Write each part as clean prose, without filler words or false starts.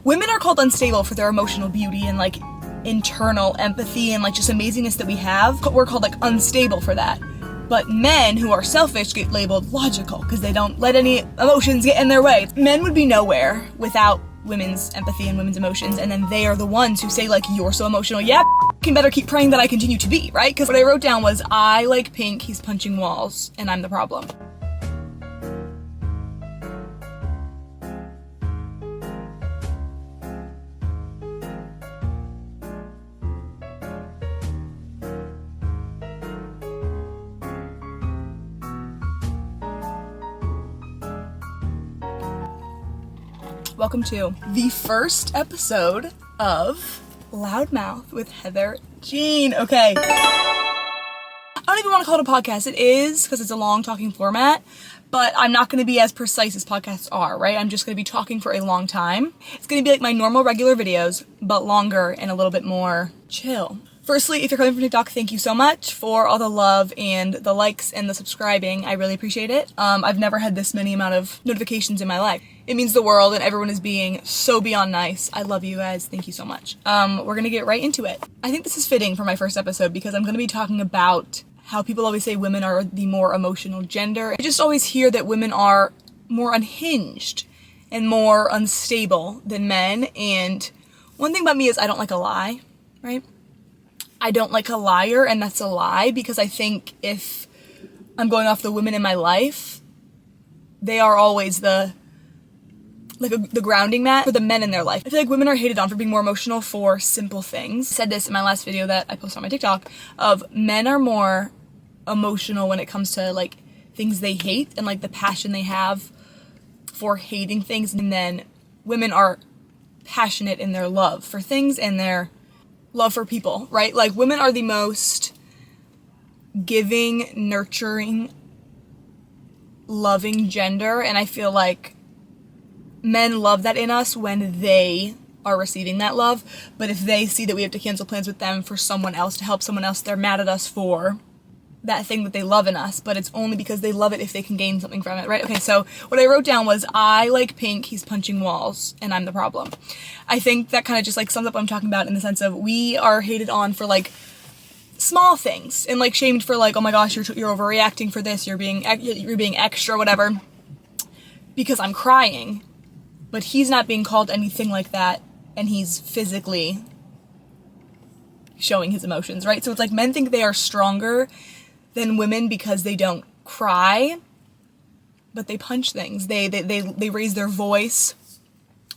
women are called unstable for their emotional beauty and like internal empathy and like just amazingness that we have. We're called like unstable for that. But men who are selfish get labeled logical because they don't let any emotions get in their way. Men would be nowhere without women's empathy and women's emotions, and then they are the ones who say like, you're so emotional, yeah, can better keep praying that I continue to be, right? Because what I wrote down was, I like pink, he's punching walls, and I'm the problem. Welcome to the first episode of Loudmouth with Heather Jean. Okay. I don't even want to call it a podcast. It is, because it's a long talking format, but I'm not going to be as precise as podcasts are, right? I'm just going to be talking for a long time. It's going to be like my normal regular videos, but longer and a little bit more chill. Firstly, if you're coming from TikTok, thank you so much for all the love and the likes and the subscribing. I really appreciate it. I've never had this many amount of notifications in my life. It means the world, and everyone is being so beyond nice. I love you guys. Thank you so much. We're gonna get right into it. I think this is fitting for my first episode because I'm gonna be talking about how people always say women are the more emotional gender. I just always hear that women are more unhinged and more unstable than men. And one thing about me is I don't like a lie, right? I don't like a liar, and that's a lie, because I think if I'm going off the women in my life, they are always the grounding mat for the men in their life. I feel like women are hated on for being more emotional for simple things. I said this in my last video that I posted on my TikTok, of men are more emotional when it comes to like things they hate and like the passion they have for hating things, and then women are passionate in their love for things and their love for people, right? Like, women are the most giving, nurturing, loving gender, and I feel like men love that in us when they are receiving that love. But if they see that we have to cancel plans with them for someone else to help someone else, they're mad at us for that thing that they love in us, but it's only because they love it if they can gain something from it, right? Okay, so what I wrote down was, I like pink, he's punching walls, and I'm the problem. I think that kind of just like sums up what I'm talking about, in the sense of we are hated on for like small things and like shamed for like, oh my gosh, you're overreacting for this, you're being extra, whatever, because I'm crying. But he's not being called anything like that, and he's physically showing his emotions, right? So it's like men think they are stronger than women because they don't cry, but they punch things. They raise their voice.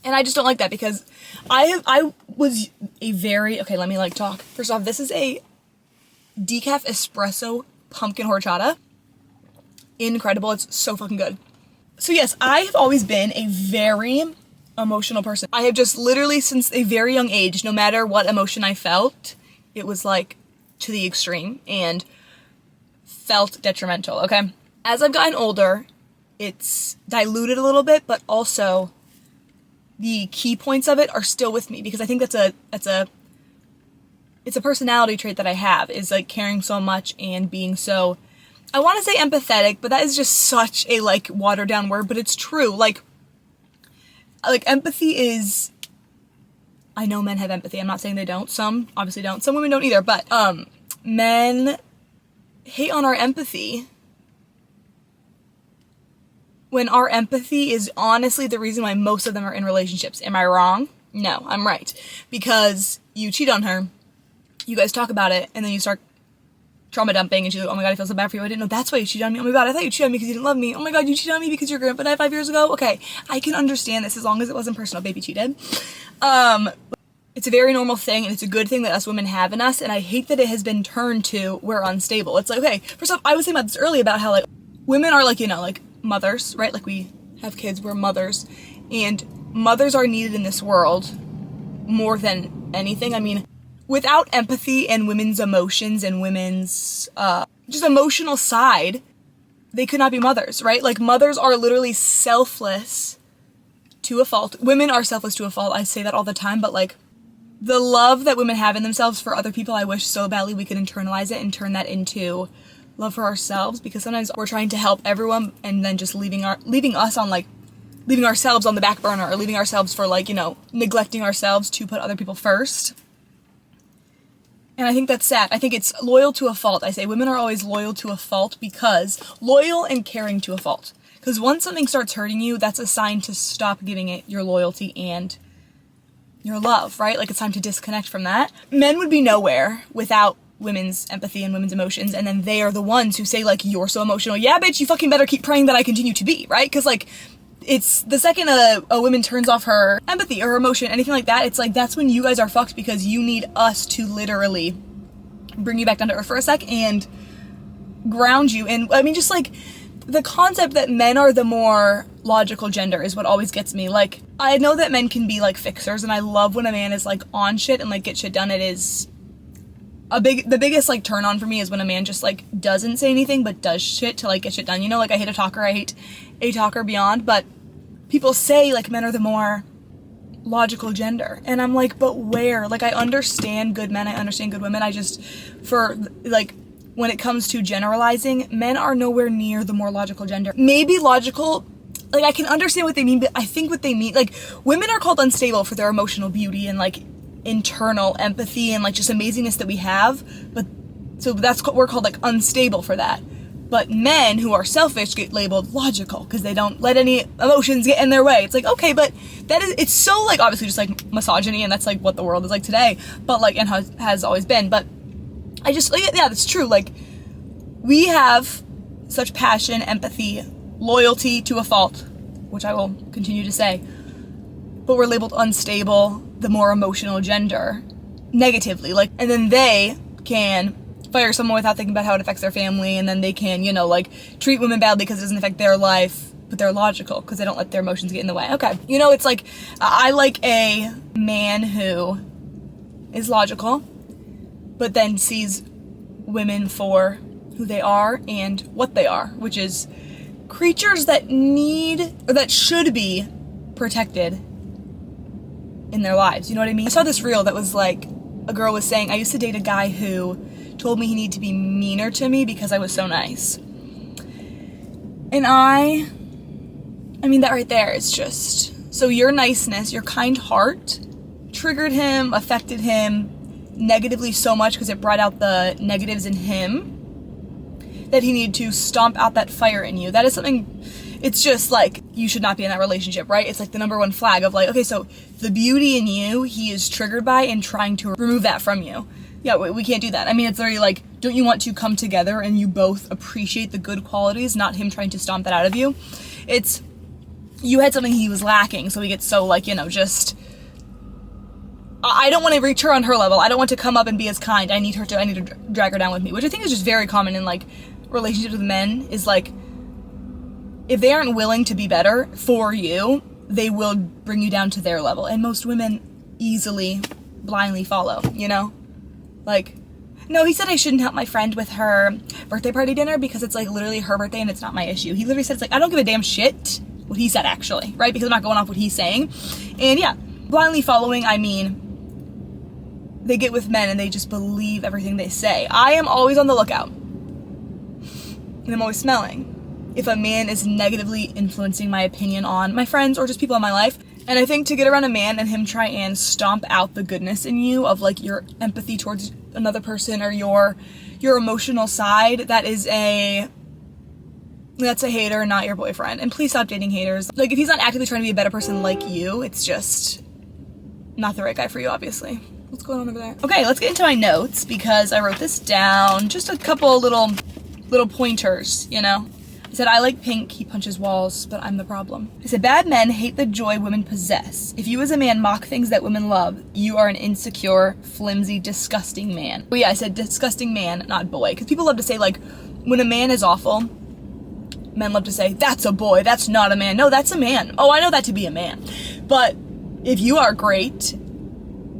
And I just don't like that, because I was a very, okay, let me like talk. First off, this is a decaf espresso pumpkin horchata. Incredible. It's so fucking good. So yes, I have always been a very emotional person. I have just literally since a very young age, no matter what emotion I felt, it was like to the extreme and felt detrimental, okay? As I've gotten older, it's diluted a little bit, but also the key points of it are still with me, because I think it's a personality trait that I have, is like caring so much and being so, I want to say empathetic, but that is just such a like watered down word, but it's true. Like empathy is, I know men have empathy. I'm not saying they don't. Some obviously don't. Some women don't either, but men hate on our empathy when our empathy is honestly the reason why most of them are in relationships. Am I wrong? No, I'm right. Because you cheat on her, you guys talk about it, and then you start trauma dumping, and she's like, oh my god, I feel so bad for you. I didn't know that's why you cheated on me. Oh my god, I thought you cheated on me because you didn't love me. Oh my god, you cheated on me because your grandpa died 5 years ago. Okay, I can understand this as long as it wasn't personal. Baby cheated. It's a very normal thing, and it's a good thing that us women have in us, and I hate that it has been turned to we're unstable. It's like, okay, first off, I was saying about this earlier about how like women are like, you know, like mothers, right? Like we have kids, we're mothers, and mothers are needed in this world more than anything. I mean, without empathy and women's emotions and women's just emotional side, they could not be mothers, right? Like mothers are literally selfless to a fault. Women are selfless to a fault. I say that all the time, but like the love that women have in themselves for other people, I wish so badly we could internalize it and turn that into love for ourselves, because sometimes we're trying to help everyone and then just leaving us on like leaving ourselves on the back burner, or leaving ourselves for, like, you know, neglecting ourselves to put other people first. And I think that's sad. I think it's loyal to a fault. I say women are always loyal to a fault, because loyal and caring to a fault. Because once something starts hurting you, that's a sign to stop giving it your loyalty and your love, right? Like, it's time to disconnect from that. Men would be nowhere without women's empathy and women's emotions, and then they are the ones who say, like, you're so emotional. Yeah, bitch, you fucking better keep praying that I continue to be, right? Because, like, it's the second a woman turns off her empathy or her emotion, anything like that, it's like, that's when you guys are fucked, because you need us to literally bring you back down to earth for a sec and ground you. And I mean, just like the concept that men are the more logical gender is what always gets me. Like, I know that men can be like fixers, and I love when a man is like on shit and like get shit done. It is the biggest like turn on for me is when a man just like doesn't say anything but does shit to like get shit done. You know, like, I hate a talker, I hate a talker beyond, but people say like men are the more logical gender, and I'm like, but where? Like, I understand good men, I understand good women, I just, for like, when it comes to generalizing, men are nowhere near the more logical gender. Maybe logical, like, I can understand what they mean, but I think what they mean, like, women are called unstable for their emotional beauty and like internal empathy and like just amazingness that we have, but so that's what we're called, like, unstable for that. But men who are selfish get labeled logical because they don't let any emotions get in their way. It's like, okay, but it's so like obviously just like misogyny, and that's like what the world is like today, but like, and has always been. But I just, like, yeah, that's true. Like, we have such passion, empathy, loyalty to a fault, which I will continue to say, but we're labeled unstable, the more emotional gender, negatively. Like, and then they can fire someone without thinking about how it affects their family, and then they can, you know, like, treat women badly because it doesn't affect their life, but they're logical because they don't let their emotions get in the way. Okay, you know, it's like, I like a man who is logical, but then sees women for who they are and what they are, which is creatures that need, or that should be protected in their lives. You know what I mean? I saw this reel that was like, a girl was saying, I used to date a guy who told me he needed to be meaner to me because I was so nice. And I mean, that right there is just, so your niceness, your kind heart triggered him, affected him negatively so much because it brought out the negatives in him, that he needed to stomp out that fire in you. That is something, it's just like, you should not be in that relationship, right? It's like the number one flag of like, okay, so the beauty in you, he is triggered by and trying to remove that from you. Yeah, we can't do that. I mean, it's literally like, don't you want to come together and you both appreciate the good qualities, not him trying to stomp that out of you? It's, you had something he was lacking, so he gets so like, you know, just, I don't want to reach her on her level. I don't want to come up and be as kind. I need to drag her down with me, which I think is just very common in like relationships with men, is like, if they aren't willing to be better for you, they will bring you down to their level. And most women easily, blindly follow, you know? Like, no, he said I shouldn't help my friend with her birthday party dinner because it's like literally her birthday and it's not my issue. He literally said, it's like, I don't give a damn shit what he said, actually, right? Because I'm not going off what he's saying. And yeah, blindly following, I mean, they get with men and they just believe everything they say. I am always on the lookout. And I'm always smelling if a man is negatively influencing my opinion on my friends or just people in my life. And I think to get around a man and him try and stomp out the goodness in you of like your empathy towards another person or your emotional side, that's a hater, not your boyfriend. And please stop dating haters. Like, if he's not actively trying to be a better person like you, it's just not the right guy for you, obviously. What's going on over there? Okay, let's get into my notes because I wrote this down. Just a couple little pointers, you know? I said, I like pink, he punches walls, but I'm the problem. I said, bad men hate the joy women possess. If you as a man mock things that women love, you are an insecure, flimsy, disgusting man. But yeah, I said disgusting man, not boy. Because people love to say, like, when a man is awful, men love to say, that's a boy, that's not a man. No, that's a man. Oh, I know that to be a man. But if you are great,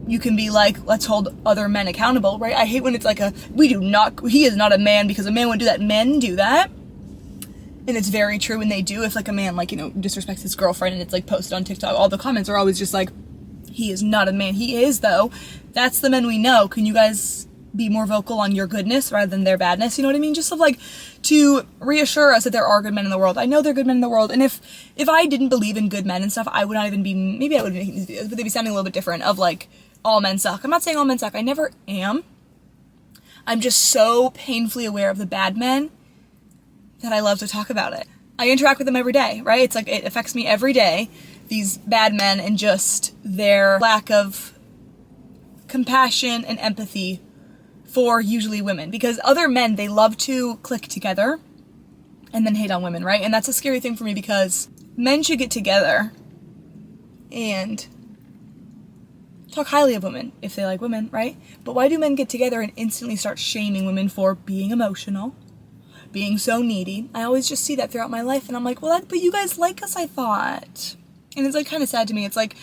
you can be like, let's hold other men accountable, right? I hate when it's like he is not a man because a man would do that. Men do that. And it's very true when they do. If like a man, like, you know, disrespects his girlfriend and it's like posted on TikTok, all the comments are always just like, he is not a man. He is, though. That's the men we know. Can you guys be more vocal on your goodness rather than their badness, you know what I mean? Just like to reassure us that there are good men in the world. I know there are good men in the world, and if I didn't believe in good men and stuff, I would not even be, maybe I would be making these videos, but they'd be sounding a little bit different of like, all men suck. I'm not saying all men suck, I never am. I'm just so painfully aware of the bad men that I love to talk about it. I interact with them every day, right? It's like, it affects me every day, these bad men and just their lack of compassion and empathy for usually women, because other men, they love to click together and then hate on women, right? And that's a scary thing for me, because men should get together and talk highly of women if they like women, right? But why do men get together and instantly start shaming women for being emotional, being so needy? I always just see that throughout my life, and I'm like, well, but you guys like us, I thought. And it's like kind of sad to me. It's like,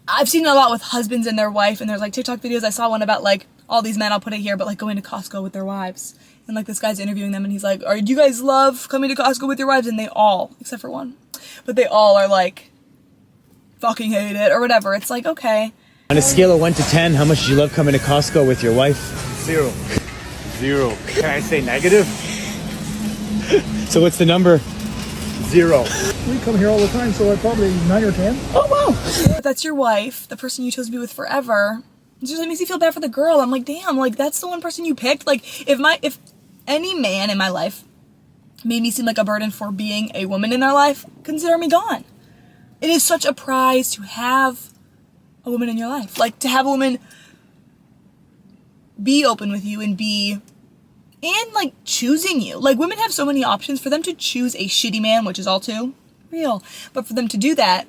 I've seen it a lot with husbands and their wife, and there's like TikTok videos. I saw one about like all these men, I'll put it here, but like going to Costco with their wives. And like this guy's interviewing them, and he's like, do you guys love coming to Costco with your wives? And they all, except for one, but they all are like, fucking hate it or whatever. It's like, okay. On a scale of 1 to 10, how much do you love coming to Costco with your wife? 0. 0. Can I say negative? So what's the number? 0. We come here all the time, so probably 9 or 10. Oh, wow. But that's your wife, the person you chose to be with forever. It just makes me feel bad for the girl. I'm like, damn, like that's the one person you picked. Like if any man in my life made me seem like a burden for being a woman in their life, consider me gone. It is such a prize to have a woman in your life. Like to have a woman be open with you and like choosing you. Like women have so many options. For them to choose a shitty man, which is all too real, but for them to do that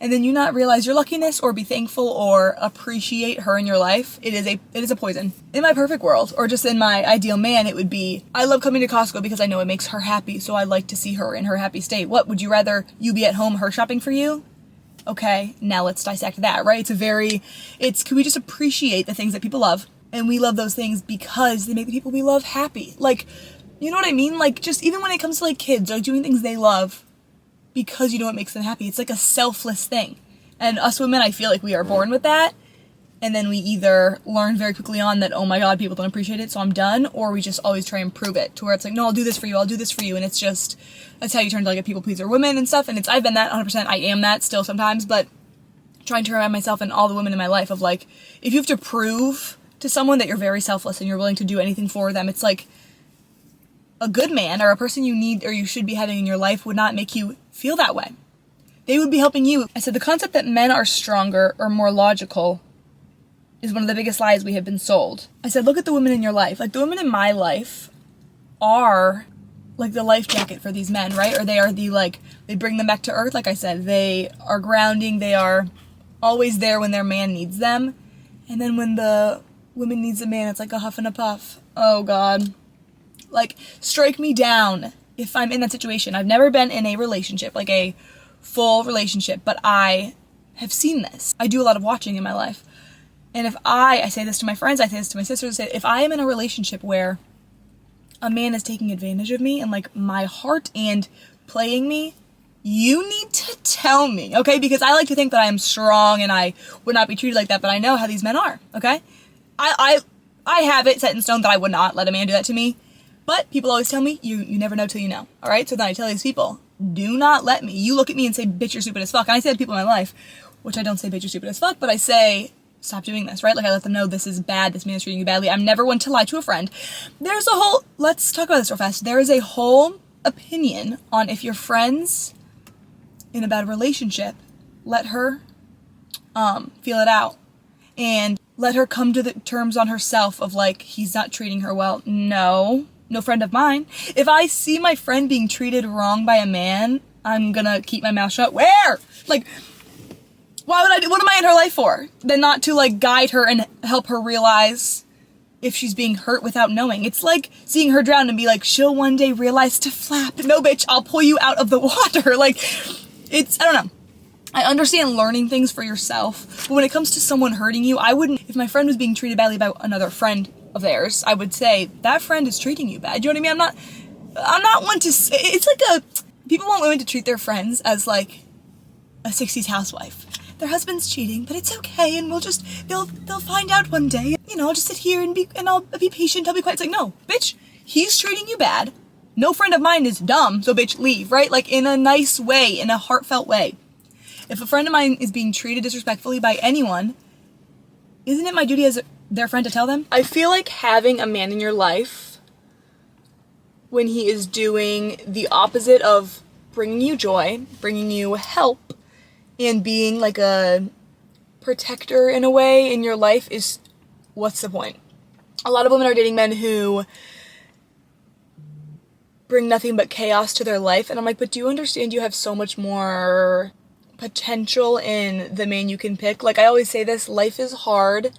and then you not realize your luckiness or be thankful or appreciate her in your life, it is a poison. In my perfect world, or just in my ideal man, it would be, I love coming to Costco because I know it makes her happy, so I like to see her in her happy state. What, would you rather you be at home, her shopping for you? Okay, now let's dissect that, right? Can we just appreciate the things that people love? And we love those things because they make the people we love happy. Like, you know what I mean? Like, just even when it comes to like kids, like doing things they love, because you know what makes them happy. It's like a selfless thing. And us women, I feel like we are born with that. And then we either learn very quickly on that, oh my God, people don't appreciate it, so I'm done. Or we just always try and prove it to where it's like, no, I'll do this for you. I'll do this for you. And it's just, that's how you turn to like a people pleaser woman and stuff. And I've been that 100%. I am that still sometimes, but trying to remind myself and all the women in my life of like, if you have to prove to someone that you're very selfless and you're willing to do anything for them, it's like, a good man or a person you need or you should be having in your life would not make you feel that way. They would be helping you. I said the concept that men are stronger or more logical is one of the biggest lies we have been sold. I said, look at the women in your life. Like the women in my life are like the life jacket for these men, right? Or they are they bring them back to earth. Like I said, they are grounding. They are always there when their man needs them. And then when the woman needs a man, it's like a huff and a puff. Oh God. Like, strike me down if I'm in that situation. I've never been in a relationship, like a full relationship, but I have seen this. I do a lot of watching in my life. And if I say this to my friends, I say this to my sisters, if I am in a relationship where a man is taking advantage of me and like my heart and playing me, you need to tell me, okay? Because I like to think that I am strong and I would not be treated like that, but I know how these men are, okay? I have it set in stone that I would not let a man do that to me. But people always tell me, you never know till you know, all right? So then I tell these people, do not let me. You look at me and say, bitch, you're stupid as fuck. And I say to people in my life, which I don't say, bitch, you're stupid as fuck, but I say, stop doing this, right? Like I let them know this is bad, this man is treating you badly. I'm never one to lie to a friend. Let's talk about this real fast. There is a whole opinion on if your friend's in a bad relationship, let her feel it out. And let her come to the terms on herself of like, he's not treating her well. No friend of mine. If I see my friend being treated wrong by a man, I'm gonna keep my mouth shut. Where? Like, what am I in her life for? Then not to like guide her and help her realize if she's being hurt without knowing. It's like seeing her drown and be like, she'll one day realize to flap. No, bitch, I'll pull you out of the water. Like, I don't know. I understand learning things for yourself, but when it comes to someone hurting you, I wouldn't, if my friend was being treated badly by another friend of theirs, I would say, that friend is treating you bad. You know what I mean? I'm not one to say, it's like people want women to treat their friends as like a 60s housewife. Their husband's cheating, but it's okay, and they'll find out one day. I'll just sit here and I'll be patient, I'll be quiet. It's like, no, bitch, he's treating you bad. No friend of mine is dumb, so bitch, leave, right? Like, in a nice way, in a heartfelt way. If a friend of mine is being treated disrespectfully by anyone, isn't it my duty as their friend to tell them? I feel like having a man in your life when he is doing the opposite of bringing you joy, bringing you help, and being like a protector in a way in your life is, what's the point? A lot of women are dating men who bring nothing but chaos to their life, and I'm like, but do you understand you have so much more potential in the man you can pick? Like, I always say this, life is hard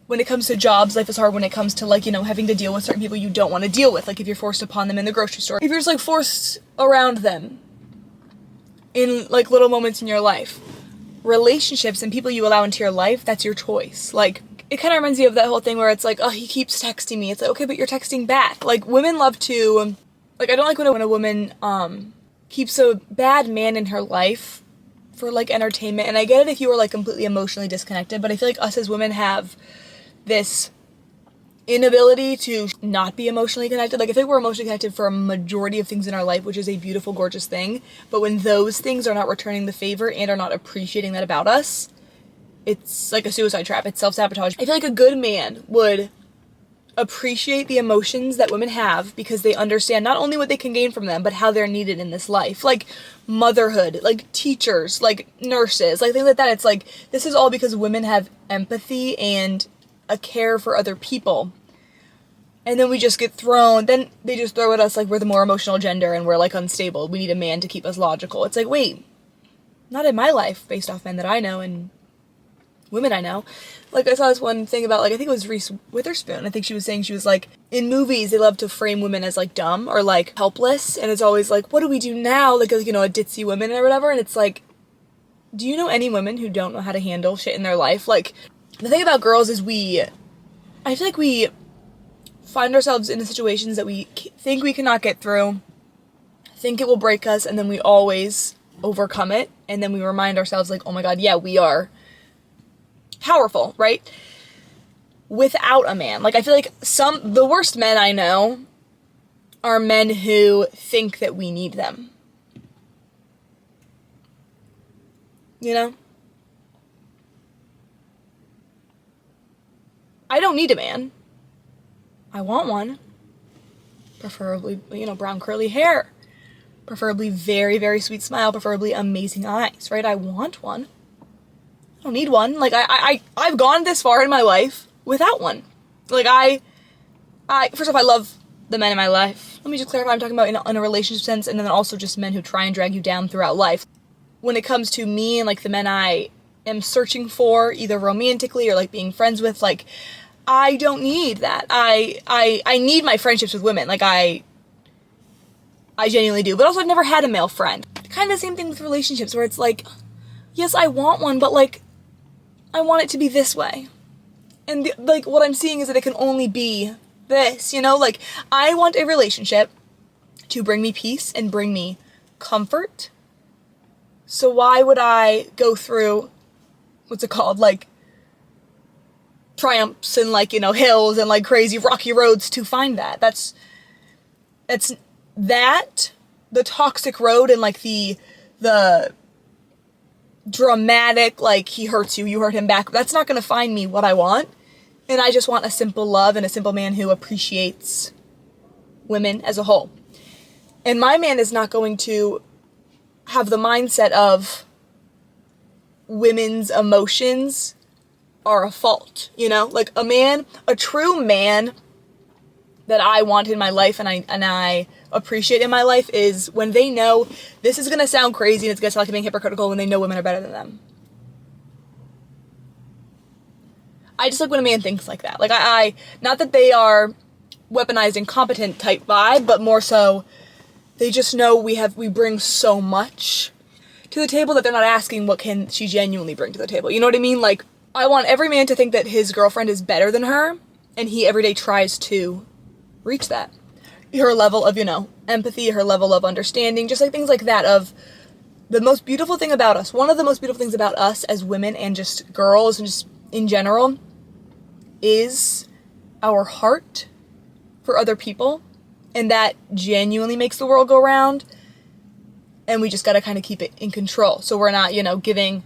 when it comes to jobs, life is hard when it comes to, like, having to deal with certain people you don't want to deal with, like if you're forced upon them in the grocery store, if you're just like forced around them in like little moments in your life. Relationships and people you allow into your life, that's your choice. Like, it kind of reminds me of that whole thing where it's like, oh, he keeps texting me. It's like, okay, but you're texting back. Like, women love to, like, I don't like when a woman keeps a bad man in her life for like entertainment. And I get it if you were like completely emotionally disconnected, but I feel like us as women have this inability to not be emotionally connected. Like, I think we're emotionally connected for a majority of things in our life, which is a beautiful, gorgeous thing. But when those things are not returning the favor and are not appreciating that about us, it's like a suicide trap. It's self-sabotage. I feel like a good man would appreciate the emotions that women have because they understand not only what they can gain from them, but how they're needed in this life. Like motherhood, like teachers, like nurses, like things like that. It's like, this is all because women have empathy and a care for other people. And then we just get thrown, then they just throw at us like we're the more emotional gender and we're like unstable. We need a man to keep us logical. It's like, wait, not in my life, based off men that I know and women I know. Like, I saw this one thing about, like, I think it was Reese Witherspoon. I think she was saying, she was like, in movies, they love to frame women as, like, dumb or, like, helpless. And it's always like, what do we do now? Like, a ditzy woman or whatever. And it's like, do you know any women who don't know how to handle shit in their life? Like, the thing about girls is I feel like we find ourselves in situations that we think we cannot get through, think it will break us, and then we always overcome it. And then we remind ourselves, like, oh my God, yeah, we are powerful, right? Without a man. Like, I feel like the worst men I know are men who think that we need them. I don't need a man. I want one. Preferably, brown curly hair. Preferably very, very sweet smile. Preferably amazing eyes, right? I want one. I don't need one. Like, I've gone this far in my life without one. Like, first off, I love the men in my life. Let me just clarify, I'm talking about in a relationship sense, and then also just men who try and drag you down throughout life. When it comes to me and, like, the men I am searching for, either romantically or, like, being friends with, like, I don't need that. I need my friendships with women. Like, I genuinely do. But also, I've never had a male friend. Kind of the same thing with relationships, where it's like, yes, I want one, but, like, I want it to be this way. And, like, what I'm seeing is that it can only be this, Like, I want a relationship to bring me peace and bring me comfort. So why would I go through, what's it called, like, triumphs and, like, hills and, like, crazy rocky roads to find that? That's the toxic road and, like, the dramatic, like, he hurts you, you hurt him back. That's not gonna find me what I want. And I just want a simple love and a simple man who appreciates women as a whole. And my man is not going to have the mindset of women's emotions are a fault, Like, a true man that I want in my life and I appreciate in my life is when they know, this is gonna sound crazy and it's gonna sound like I'm being hypocritical, when they know women are better than them. I just like when a man thinks like that. Like, I not that they are weaponized, incompetent type vibe, but more so they just know we bring so much to the table that they're not asking what can she genuinely bring to the table. You know what I mean? Like, I want every man to think that his girlfriend is better than her, and he every day tries to reach that. Her level of, empathy, her level of understanding, just like things like that, of the most beautiful thing about us. One of the most beautiful things about us as women and just girls and just in general is our heart for other people, and that genuinely makes the world go round, and we just gotta kind of keep it in control, so we're not, giving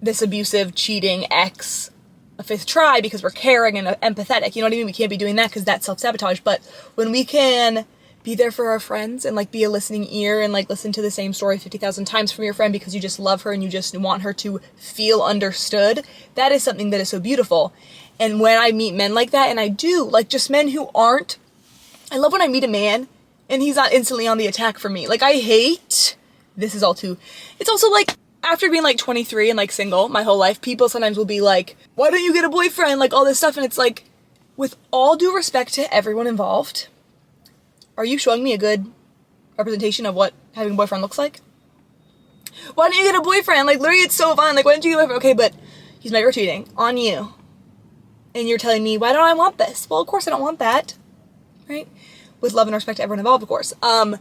this abusive, cheating ex a fifth try because we're caring and empathetic, you know what I mean? We can't be doing that because that's self-sabotage. But when we can be there for our friends and be a listening ear and listen to the same story 50,000 times from your friend because you just love her and you just want her to feel understood, that is something that is so beautiful. And when I meet men like that, and I do, just men who aren't, I love when I meet a man and he's not instantly on the attack for me. I hate, this is all too, it's also after being 23 and single my whole life, people sometimes will be like, why don't you get a boyfriend? All this stuff. And it's with all due respect to everyone involved, are you showing me a good representation of what having a boyfriend looks like? Why don't you get a boyfriend? Literally, it's so fun. Why don't you get a boyfriend? Okay, but he's never cheating on you. And you're telling me, why don't I want this? Well, of course I don't want that. Right? With love and respect to everyone involved, of course. I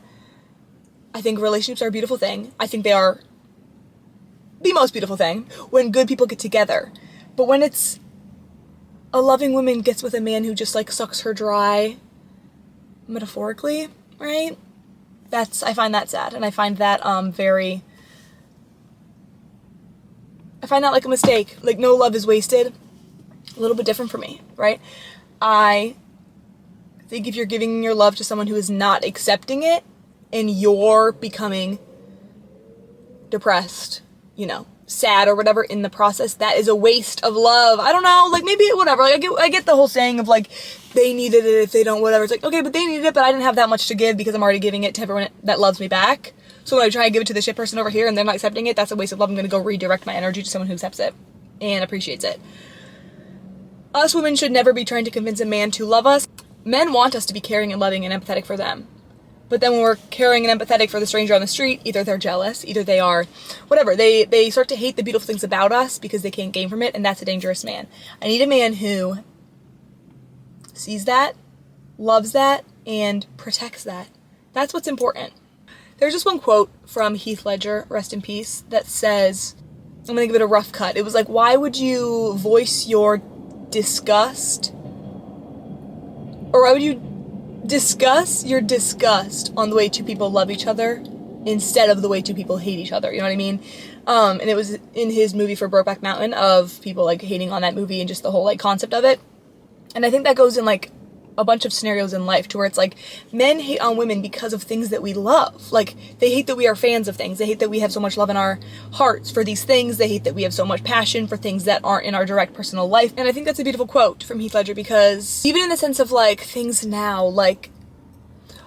think relationships are a beautiful thing. I think they are the most beautiful thing when good people get together. But when it's a loving woman gets with a man who just sucks her dry, metaphorically, right? I find that sad, and I find that I find that a mistake. No love is wasted. A little bit different for me, right? I think if you're giving your love to someone who is not accepting it and you're becoming depressed, sad or whatever in the process, that is a waste of love. I don't know, maybe whatever. I get the whole saying of they needed it if they don't, whatever. It's okay, but they needed it, but I didn't have that much to give because I'm already giving it to everyone that loves me back. So when I try and give it to the shit person over here and they're not accepting it, that's a waste of love. I'm gonna go redirect my energy to someone who accepts it and appreciates it. Us women should never be trying to convince a man to love us. Men want us to be caring and loving and empathetic for them. But then when we're caring and empathetic for the stranger on the street, either they're jealous, either they are, whatever, they start to hate the beautiful things about us because they can't gain from it, and that's a dangerous man. I need a man who sees that, loves that, and protects that. That's what's important. There's just one quote from Heath Ledger, rest in peace, that says, I'm gonna give it a rough cut. It was why would you voice your disgust, or why would you discuss your disgust on the way two people love each other instead of the way two people hate each other, you know what I mean? And it was in his movie for Brokeback Mountain of people hating on that movie and just the whole concept of it. And I think that goes in a bunch of scenarios in life to where it's men hate on women because of things that we love. They hate that we are fans of things. They hate that we have so much love in our hearts for these things. They hate that we have so much passion for things that aren't in our direct personal life. And I think that's a beautiful quote from Heath Ledger because even in the sense of things now,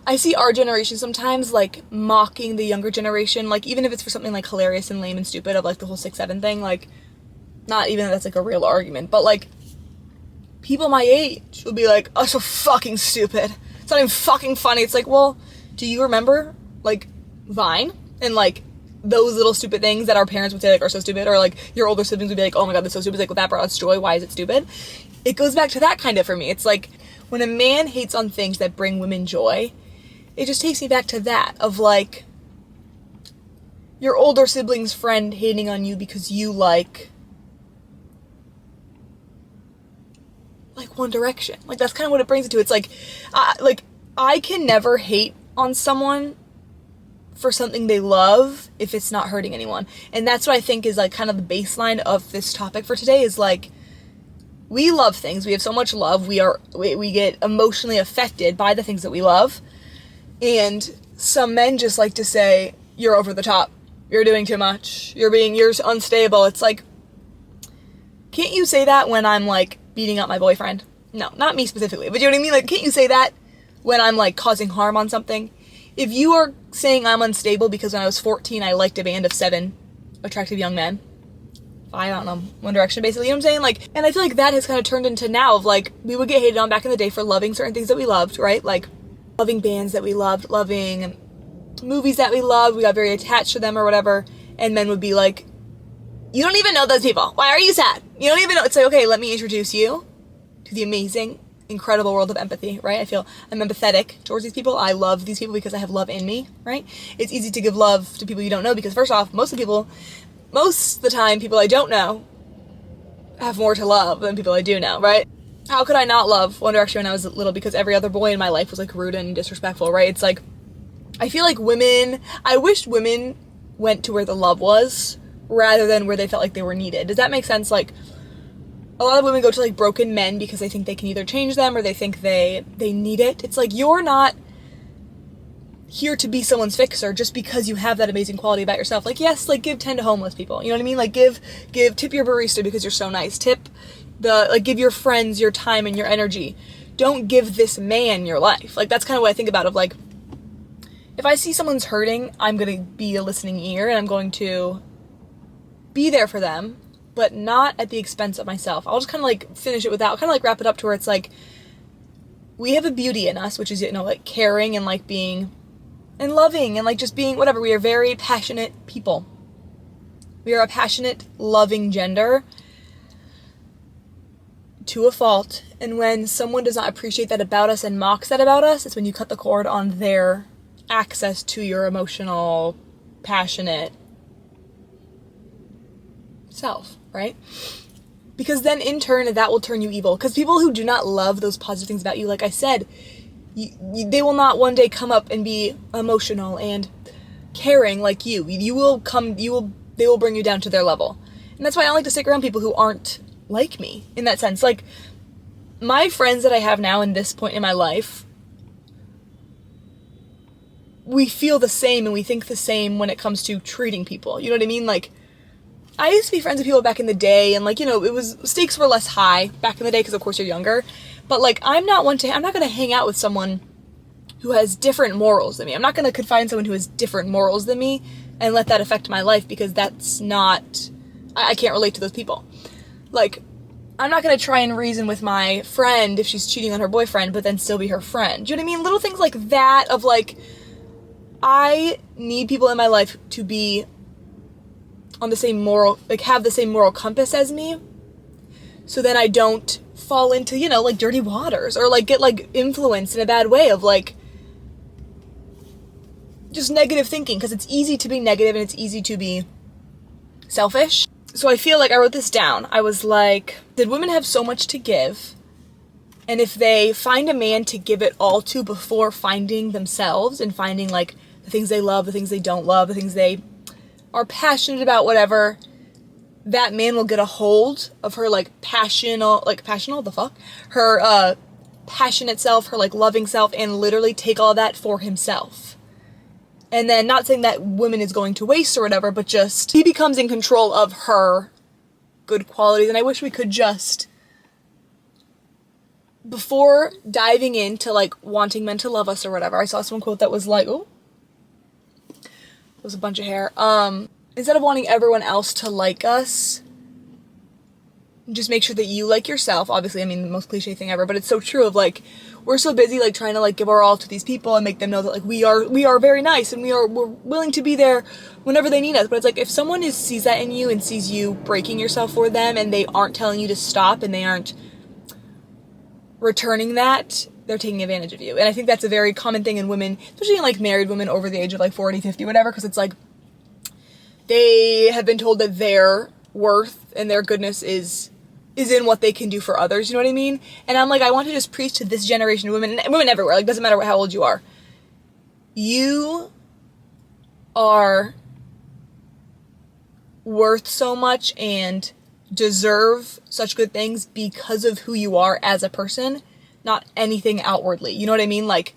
I see our generation sometimes mocking the younger generation, even if it's for something hilarious and lame and stupid of the whole 6'7" thing, not even that that's a real argument, but people my age will be oh, so fucking stupid. It's not even fucking funny. It's well, do you remember, Vine? And, those little stupid things that our parents would say, are so stupid, or, your older siblings would be oh my god, that's so stupid. It's well, that brought us joy. Why is it stupid? It goes back to that kind of for me. It's when a man hates on things that bring women joy, it just takes me back to that, of, your older sibling's friend hating on you because you One Direction. That's kind of what it brings it to. It's I can never hate on someone for something they love if it's not hurting anyone. And that's what I think is kind of the baseline of this topic for today is we love things. We have so much love. We get emotionally affected by the things that we love. And some men just like to say, you're over the top. You're doing too much. You're unstable. It's can't you say that when I'm beating up my boyfriend? No, not me specifically, but you know what I mean? Can't you say that when I'm causing harm on something? If you are saying I'm unstable because when I was 14 I liked a band of 7 attractive young men, I don't know, One Direction basically, you know what I'm saying? And I feel that has kind of turned into now of we would get hated on back in the day for loving certain things that we loved, right? Loving bands that we loved, loving movies that we loved, we got very attached to them or whatever, and men would be you don't even know those people. Why are you sad? You don't even know. It's okay, let me introduce you to the amazing, incredible world of empathy, right? I feel I'm empathetic towards these people. I love these people because I have love in me, right? It's easy to give love to people you don't know because first off, most of the time, people I don't know have more to love than people I do now, right? How could I not love One Direction when I was little because every other boy in my life was like rude and disrespectful, right? It's like, I feel like I wished women went to where the love was rather than where they felt like they were needed. Does that make sense? Like, a lot of women go to like broken men because they think they can either change them or they think they need it. It's like, you're not here to be someone's fixer just because you have that amazing quality about yourself. Like, yes, like give 10 to homeless people. You know what I mean? Like tip your barista because you're so nice. Give your friends your time and your energy. Don't give this man your life. Like, that's kind of what I think about, of like, if I see someone's hurting, I'm going to be a listening ear and I'm going to be there for them, but not at the expense of myself. I'll just kind of like finish it with that. I'll kind of like wrap it up to where it's like, we have a beauty in us, which is, you know, like caring and like being and loving and like just being whatever. We are very passionate people. We are a passionate, loving gender to a fault. And when someone does not appreciate that about us and mocks that about us, it's when you cut the cord on their access to your emotional, passionate self, right? Because then in turn, that will turn you evil. Because people who do not love those positive things about you, like I said, they will not one day come up and be emotional and caring like you. They will bring you down to their level. And that's why I don't like to stick around people who aren't like me in that sense. Like, my friends that I have now in this point in my life, we feel the same and we think the same when it comes to treating people. You know what I mean? Like, I used to be friends with people back in the day, and like, you know, stakes were less high back in the day because of course you're younger. But like, I'm not going to hang out with someone who has different morals than me. I'm not going to confide in someone who has different morals than me and let that affect my life, because that's not, I can't relate to those people. Like, I'm not going to try and reason with my friend if she's cheating on her boyfriend, but then still be her friend. Do you know what I mean? Little things like that of like, I need people in my life to be on the same moral, like have the same moral compass as me, so then I don't fall into, you know, like dirty waters or like get like influenced in a bad way of like just negative thinking, because it's easy to be negative and it's easy to be selfish. So I feel like I wrote this down. I was like, did women have so much to give? And if they find a man to give it all to before finding themselves and finding like the things they love, the things they don't love, the things they are passionate about, whatever, that man will get a hold of her like passionate self, her like loving self, and literally take all that for himself. And then, not saying that woman is going to waste or whatever, but just he becomes in control of her good qualities. And I wish we could just, before diving into like wanting men to love us or whatever, I saw some quote that was like, oh, it was a bunch of hair. Instead of wanting everyone else to like us, just make sure that you like yourself. Obviously, I mean, the most cliche thing ever, but it's so true of like, we're so busy like trying to like give our all to these people and make them know that like we are very nice and we're willing to be there whenever they need us. But it's like, if someone sees that in you and sees you breaking yourself for them and they aren't telling you to stop and they aren't returning that, they're taking advantage of you. And I think that's a very common thing in women, especially in like married women over the age of like 40, 50, whatever, because it's like they have been told that their worth and their goodness is in what they can do for others, you know what I mean? And I'm like, I want to just preach to this generation of women, and women everywhere, like, doesn't matter how old you are. You are worth so much and deserve such good things because of who you are as a person, not anything outwardly, you know what I mean? Like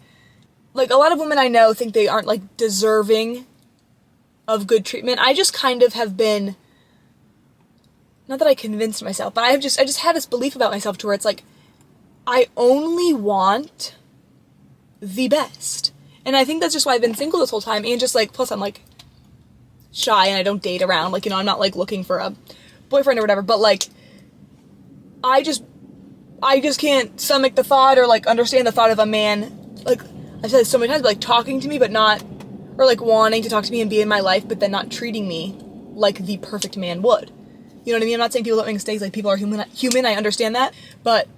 a lot of women I know think they aren't, like, deserving of good treatment. I just kind of have been, not that I convinced myself, but I just had this belief about myself to where it's like, I only want the best. And I think that's just why I've been single this whole time, and just like, plus I'm like shy and I don't date around, like, you know, I'm not like looking for a boyfriend or whatever, but like, I just can't stomach the thought or like understand the thought of a man, like I've said this so many times, but like talking to me but not, or like wanting to talk to me and be in my life but then not treating me like the perfect man would. You know what I mean? I'm not saying people don't make mistakes, like people are human, I understand that, but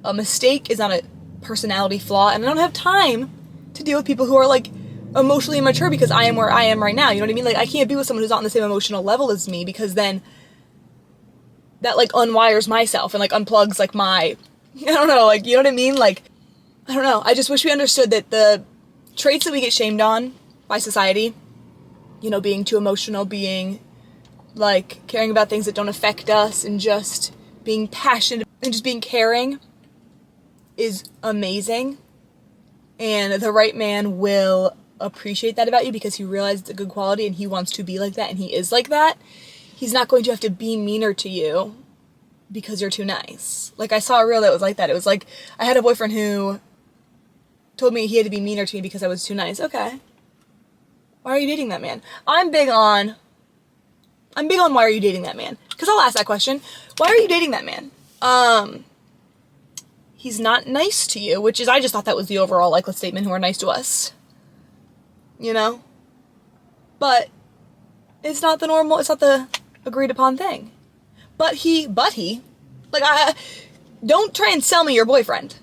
a mistake is not a personality flaw, and I don't have time to deal with people who are like emotionally immature because I am where I am right now, you know what I mean? Like, I can't be with someone who's not on the same emotional level as me, because then that, like, unwires myself and, like, unplugs, like, my, I don't know, like, you know what I mean? Like, I don't know. I just wish we understood that the traits that we get shamed on by society, you know, being too emotional, being, like, caring about things that don't affect us, and just being passionate and just being caring is amazing. And the right man will appreciate that about you because he realizes it's a good quality and he wants to be like that, and he is like that. He's not going to have to be meaner to you because you're too nice. Like, I saw a reel that was like that. It was like, I had a boyfriend who told me he had to be meaner to me because I was too nice. Okay. Why are you dating that man? I'm big on why are you dating that man? Because I'll ask that question. Why are you dating that man? He's not nice to you, which is, I just thought that was the overall, like, let's date men who are nice to us. You know? But it's not the agreed upon thing. But he, like, don't try and sell me your boyfriend.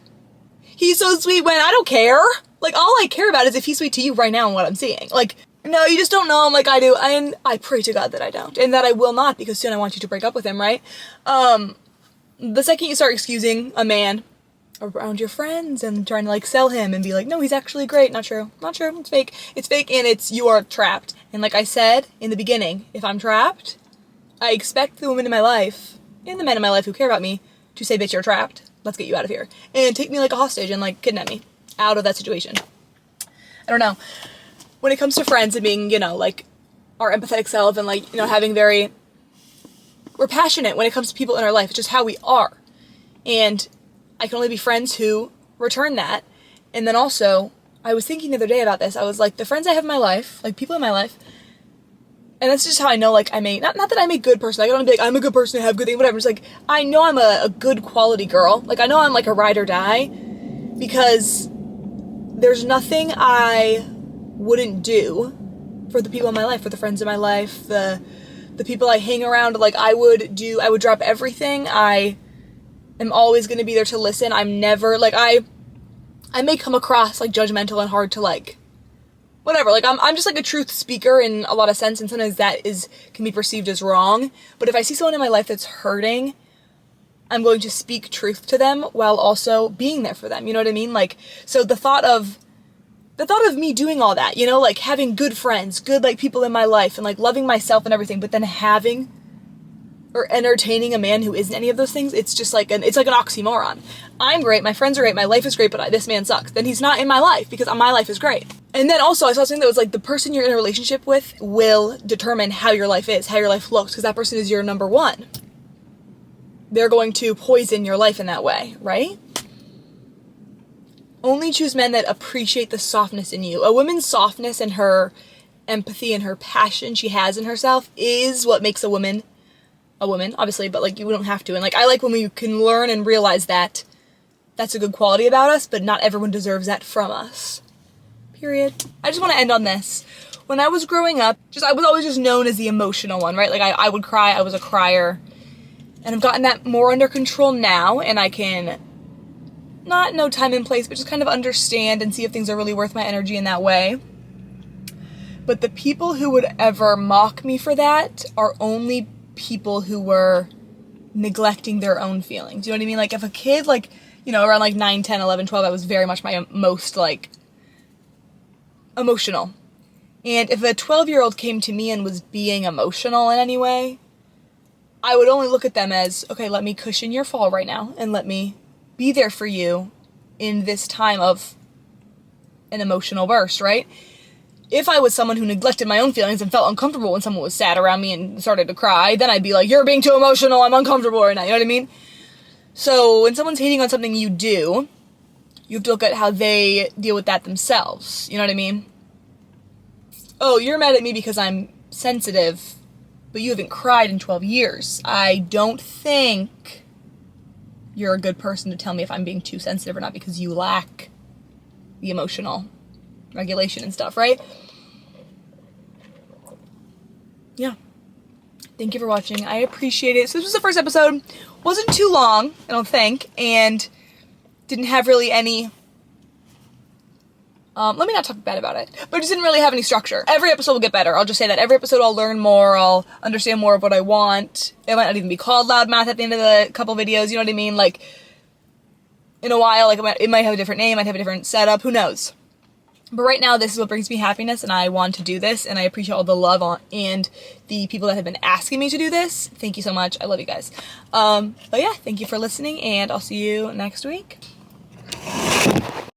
He's so sweet when I don't care. Like, all I care about is if he's sweet to you right now and what I'm seeing. Like, no, you just don't know him like I do. And I pray to God that I don't. And that I will not, because soon I want you to break up with him, right? The second you start excusing a man around your friends and trying to, like, sell him and be like, no, he's actually great. Not true. Not true. It's fake. It's fake, and you are trapped. And like I said in the beginning, if I'm trapped, I expect the women in my life and the men in my life who care about me to say, bitch, you're trapped. Let's get you out of here. And take me like a hostage and, like, kidnap me out of that situation. I don't know. When it comes to friends and being, you know, like, our empathetic self and, like, you know, we're passionate when it comes to people in our life. It's just how we are. And I can only be friends who return that. And then also, I was thinking the other day about this. I was like, the friends I have in my life, like, people in my life, and that's just how I know, like, not that I'm a good person. Like, I don't be like, I'm a good person, I have good things, whatever. It's like, I know I'm a good quality girl. Like, I know I'm, like, a ride or die, because there's nothing I wouldn't do for the people in my life, for the friends in my life, the people I hang around. Like, I would drop everything. I am always going to be there to listen. I'm never, like, I may come across, like, judgmental and hard to, like, whatever, like, I'm just, like, a truth speaker in a lot of sense, and sometimes that can be perceived as wrong. But if I see someone in my life that's hurting, I'm going to speak truth to them while also being there for them, you know what I mean? Like, so the thought of me doing all that, you know, like, having good friends, good, like, people in my life, and, like, loving myself and everything, but then having or entertaining a man who isn't any of those things, it's just like it's like an oxymoron. I'm great, my friends are great, my life is great, but this man sucks. Then he's not in my life, because my life is great. And then also, I saw something that was like, the person you're in a relationship with will determine how your life is, how your life looks, because that person is your number one. They're going to poison your life in that way, right? Only choose men that appreciate the softness in you. A woman's softness and her empathy and her passion she has in herself is what makes a woman, obviously, but, like, you don't have to. And, like, I like when we can learn and realize that that's a good quality about us, but not everyone deserves that from us. Period. I just want to end on this. When I was growing up, I was always just known as the emotional one, right? Like, I would cry, I was a crier. And I've gotten that more under control now, and I can not know time and place, but just kind of understand and see if things are really worth my energy in that way. But the people who would ever mock me for that are only people who were neglecting their own feelings. You know what I mean? Like, if a kid, like, you know, around, like, 9, 10, 11, 12, I was very much my most, like, emotional. And if a 12-year-old came to me and was being emotional in any way, I would only look at them as, okay, let me cushion your fall right now, and let me be there for you in this time of an emotional burst, right? If I was someone who neglected my own feelings and felt uncomfortable when someone was sad around me and started to cry, then I'd be like, you're being too emotional, I'm uncomfortable right now, you know what I mean? So when someone's hating on something you do, you have to look at how they deal with that themselves, you know what I mean? Oh, you're mad at me because I'm sensitive, but you haven't cried in 12 years. I don't think you're a good person to tell me if I'm being too sensitive or not, because you lack the emotional regulation and stuff, right? Yeah. Thank you for watching. I appreciate it. So this was the first episode. Wasn't too long, I don't think, and didn't have really any Let me not talk bad about it, but it just didn't really have any structure. Every episode will get better. I'll just say that. Every episode I'll learn more, I'll understand more of what I want. It might not even be called Loudmouth at the end of the couple videos, you know what I mean? Like, in a while, like, it might have a different name, might have a different setup, who knows? But right now, this is what brings me happiness, and I want to do this, and I appreciate all the love and the people that have been asking me to do this. Thank you so much. I love you guys. But yeah, thank you for listening, and I'll see you next week.